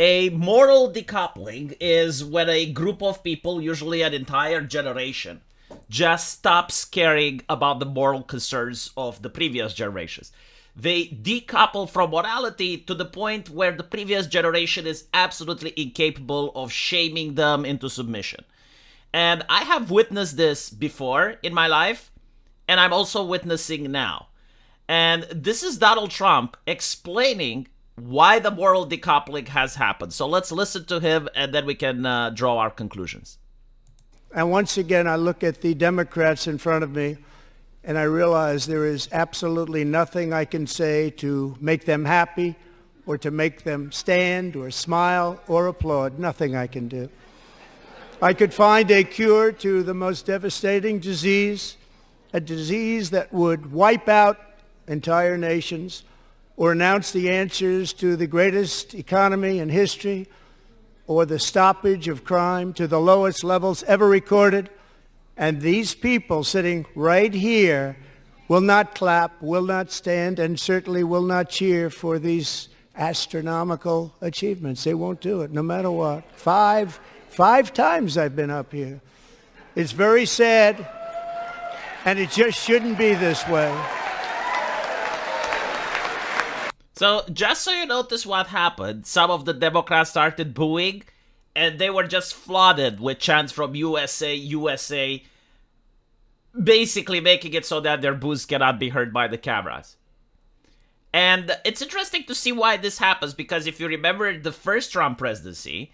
A moral decoupling is when a group of people, usually an entire generation, just stops caring about the moral concerns of the previous generations. They decouple from morality to the point where the previous generation is absolutely incapable of shaming them into submission. And I have witnessed this before in my life, and I'm also witnessing now. And this is Donald Trump explaining why the moral decoupling has happened. So let's listen to him, and then we can draw our conclusions. And once again, I look at the Democrats in front of me, and I realize there is absolutely nothing I can say to make them happy or to make them stand or smile or applaud. Nothing I can do. I could find a cure to the most devastating disease, a disease that would wipe out entire nations, or announce the answers to the greatest economy in history, or the stoppage of crime to the lowest levels ever recorded. And these people sitting right here will not clap, will not stand, and certainly will not cheer for these astronomical achievements. They won't do it, no matter what. Five times I've been up here. It's very sad, and it just shouldn't be this way. So, just so you notice what happened, some of the Democrats started booing, and they were just flooded with chants from USA, USA, basically making it so that their boos cannot be heard by the cameras. And it's interesting to see why this happens, because if you remember the first Trump presidency,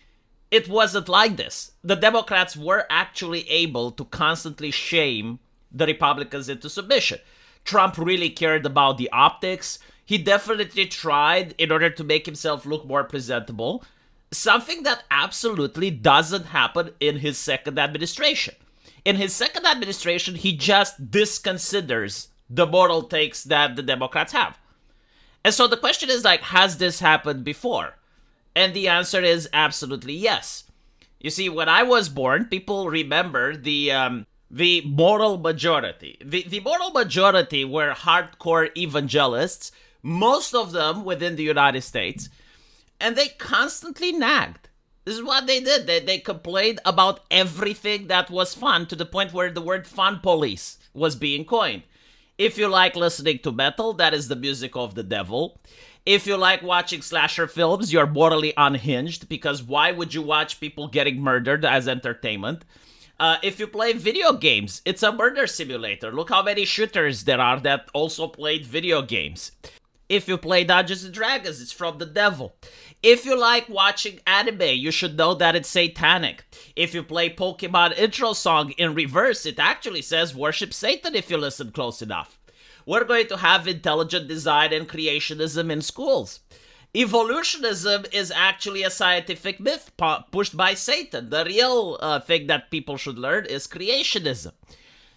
it wasn't like this. The Democrats were actually able to constantly shame the Republicans into submission. Trump really cared about the optics. He definitely tried in order to make himself look more presentable, something that absolutely doesn't happen in his second administration. In his second administration, he just disconsiders the moral takes that the Democrats have. And so the question is, like, has this happened before? And the answer is absolutely yes. You see, when I was born, people remember the moral majority. The moral majority were hardcore evangelists, most of them within the United States, and they constantly nagged. This is what they did. They complained about everything that was fun, to the point where the word fun police was being coined. If you like listening to metal, that is the music of the devil. If you like watching slasher films, you're morally unhinged, because why would you watch people getting murdered as entertainment? If you play video games, it's a murder simulator. Look how many shooters there are that also played video games. If you play Dungeons and Dragons, it's from the devil. If you like watching anime, you should know that it's satanic. If you play Pokemon intro song in reverse, it actually says worship Satan if you listen close enough. We're going to have intelligent design and creationism in schools. Evolutionism is actually a scientific myth pushed by Satan. The real thing that people should learn is creationism.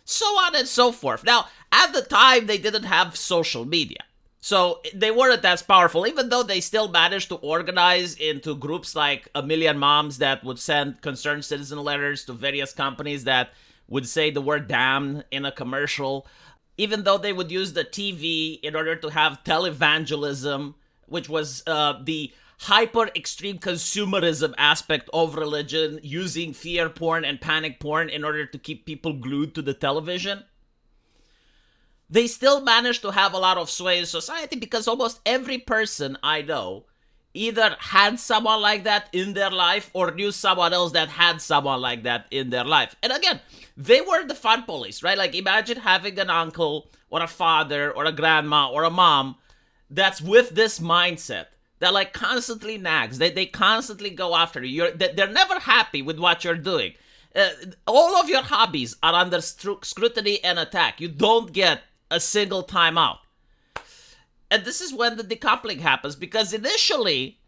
So on and so forth. Now, at the time, they didn't have social media. So they weren't as powerful, even though they still managed to organize into groups like A Million Moms that would send concerned citizen letters to various companies that would say the word damn in a commercial. Even though they would use the TV in order to have televangelism, which was the hyper-extreme consumerism aspect of religion, using fear porn and panic porn in order to keep people glued to the television. They still managed to have a lot of sway in society, because almost every person I know either had someone like that in their life or knew someone else that had someone like that in their life. And again, they were the fun police, right? Like, imagine having an uncle or a father or a grandma or a mom that's with this mindset that, like, constantly nags. They constantly go after you. They're never happy with what you're doing. All of your hobbies are under scrutiny and attack. You don't get a single time out. And this is when the decoupling happens, because initially,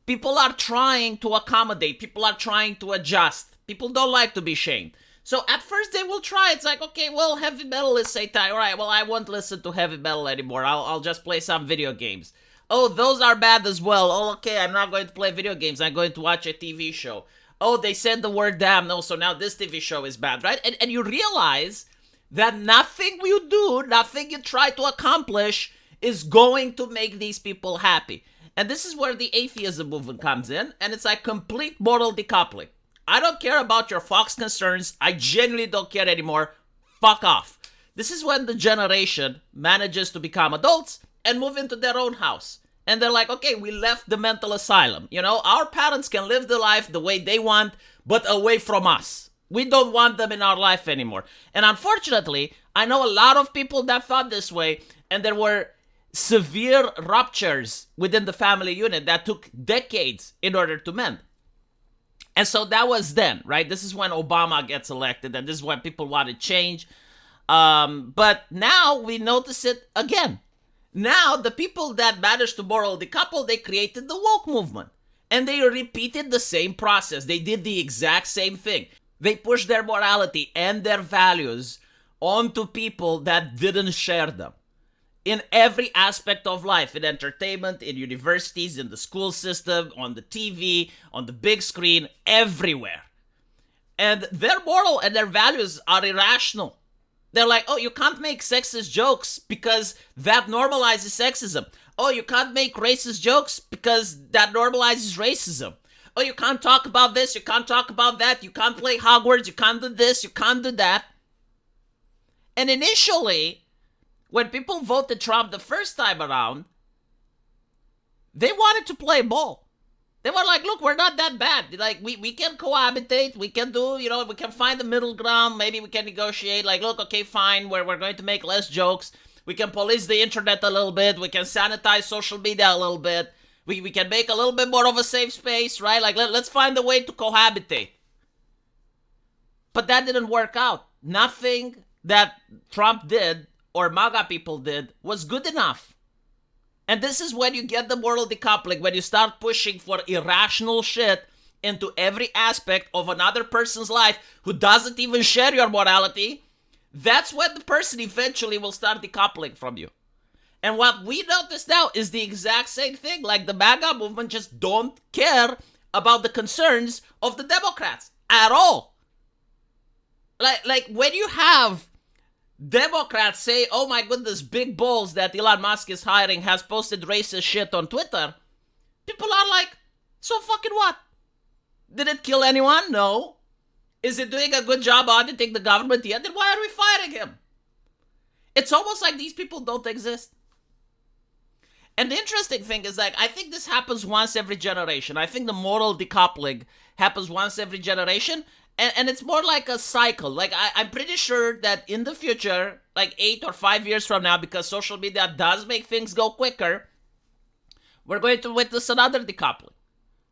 people are trying to accommodate. People are trying to adjust. People don't like to be shamed. So at first they will try. It's like, okay, well, heavy metal is satanic. All right, well, I won't listen to heavy metal anymore. I'll just play some video games. Oh, those are bad as well. Oh, okay, I'm not going to play video games. I'm going to watch a TV show. Oh, they said the word damn. No, so now this TV show is bad, right? And you realize that nothing you do, nothing you try to accomplish is going to make these people happy. And this is where the atheism movement comes in, and it's like complete moral decoupling. I don't care about your Fox concerns. I genuinely don't care anymore. Fuck off. This is when the generation manages to become adults and move into their own house. And they're like, okay, we left the mental asylum. You know, our parents can live the life the way they want, but away from us. We don't want them in our life anymore. And unfortunately, I know a lot of people that thought this way, and there were severe ruptures within the family unit that took decades in order to mend. And so that was then, right? This is when Obama gets elected, and this is when people want to change. But now we notice it again. Now the people that managed to moral decouple, they created the woke movement. And they repeated the same process. They did the exact same thing. They pushed their morality and their values onto people that didn't share them. In every aspect of life, in entertainment, in universities, in the school system, on the TV, on the big screen, everywhere. And their moral and their values are irrational. They're like, oh, you can't make sexist jokes because that normalizes sexism. Oh, you can't make racist jokes because that normalizes racism. Oh, you can't talk about this, you can't talk about that, you can't play Hogwarts, you can't do this, you can't do that. And initially, when people voted Trump the first time around, they wanted to play ball. They were like, look, we're not that bad. Like, we can cohabitate. We can do, we can find the middle ground. Maybe we can negotiate. Like, look, okay, fine. We're going to make less jokes. We can police the internet a little bit. We can sanitize social media a little bit. We can make a little bit more of a safe space, right? Like, let's find a way to cohabitate. But that didn't work out. Nothing that Trump did or MAGA people did was good enough. And this is when you get the moral decoupling, when you start pushing for irrational shit into every aspect of another person's life who doesn't even share your morality. That's when the person eventually will start decoupling from you. And what we notice now is the exact same thing. Like, the MAGA movement just don't care about the concerns of the Democrats at all. Like when you have Democrats say, oh my goodness, big balls that Elon Musk is hiring has posted racist shit on Twitter, people are like, so fucking what? Did it kill anyone? No. Is it doing a good job auditing the government yet? Then why are we firing him? It's almost like these people don't exist. And the interesting thing is, like, I think this happens once every generation. I think the moral decoupling happens once every generation. And it's more like a cycle. Like, I'm pretty sure that in the future, like 8 or 5 years from now, because social media does make things go quicker, we're going to witness another decoupling.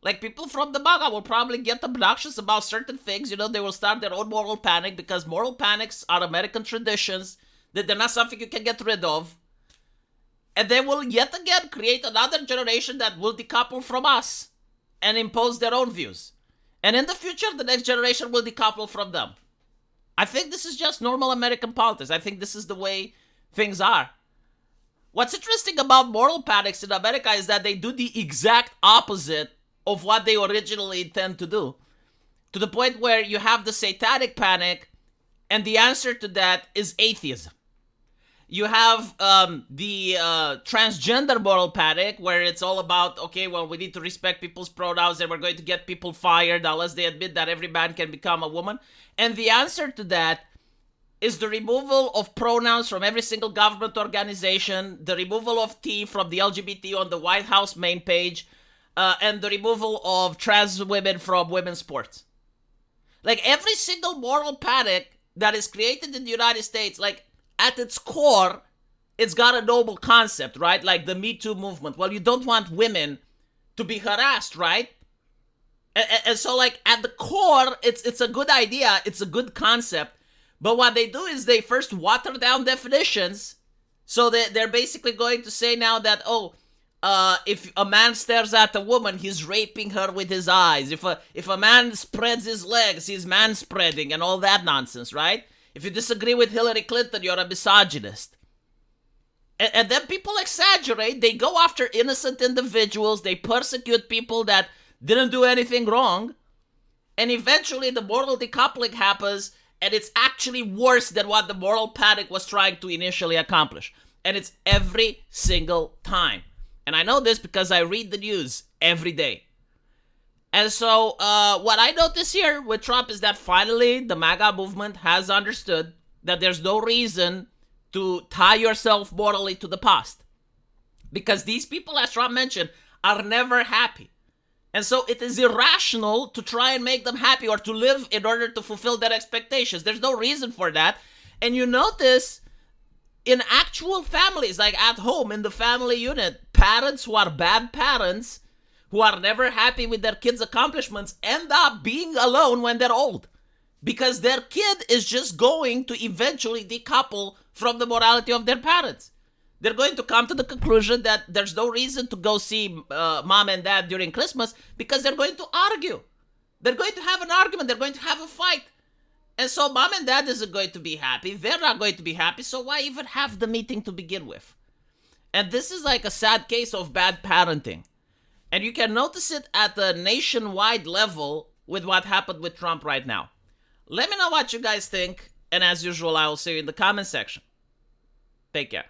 Like, people from the MAGA will probably get obnoxious about certain things. They will start their own moral panic, because moral panics are American traditions, that they're not something you can get rid of. And they will yet again create another generation that will decouple from us and impose their own views. And in the future, the next generation will decouple from them. I think this is just normal American politics. I think this is the way things are. What's interesting about moral panics in America is that they do the exact opposite of what they originally intend to do. To the point where you have the satanic panic, and the answer to that is atheism. You have the transgender moral panic, where it's all about, okay, well, we need to respect people's pronouns and we're going to get people fired unless they admit that every man can become a woman. And the answer to that is the removal of pronouns from every single government organization, the removal of T from the LGBT on the White House main page, and the removal of trans women from women's sports. Like, every single moral panic that is created in the United States, like, at its core, it's got a noble concept, right? Like the Me Too movement. Well, you don't want women to be harassed, right? And so, like, at the core, it's a good idea. It's a good concept. But what they do is they first water down definitions. So they're basically going to say now that, if a man stares at a woman, he's raping her with his eyes. If a man spreads his legs, he's manspreading and all that nonsense, right? If you disagree with Hillary Clinton, you're a misogynist. And then people exaggerate. They go after innocent individuals. They persecute people that didn't do anything wrong. And eventually the moral decoupling happens, and it's actually worse than what the moral panic was trying to initially accomplish. And it's every single time. And I know this because I read the news every day. And so what I notice here with Trump is that finally the MAGA movement has understood that there's no reason to tie yourself morally to the past. Because these people, as Trump mentioned, are never happy. And so it is irrational to try and make them happy or to live in order to fulfill their expectations. There's no reason for that. And you notice in actual families, like at home in the family unit, parents who are bad parents, who are never happy with their kids' accomplishments, end up being alone when they're old. Because their kid is just going to eventually decouple from the morality of their parents. They're going to come to the conclusion that there's no reason to go see mom and dad during Christmas because they're going to argue. They're going to have an argument. They're going to have a fight. And so mom and dad isn't going to be happy. They're not going to be happy. So why even have the meeting to begin with? And this is like a sad case of bad parenting. And you can notice it at the nationwide level with what happened with Trump right now. Let me know what you guys think. And as usual, I will see you in the comment section. Take care.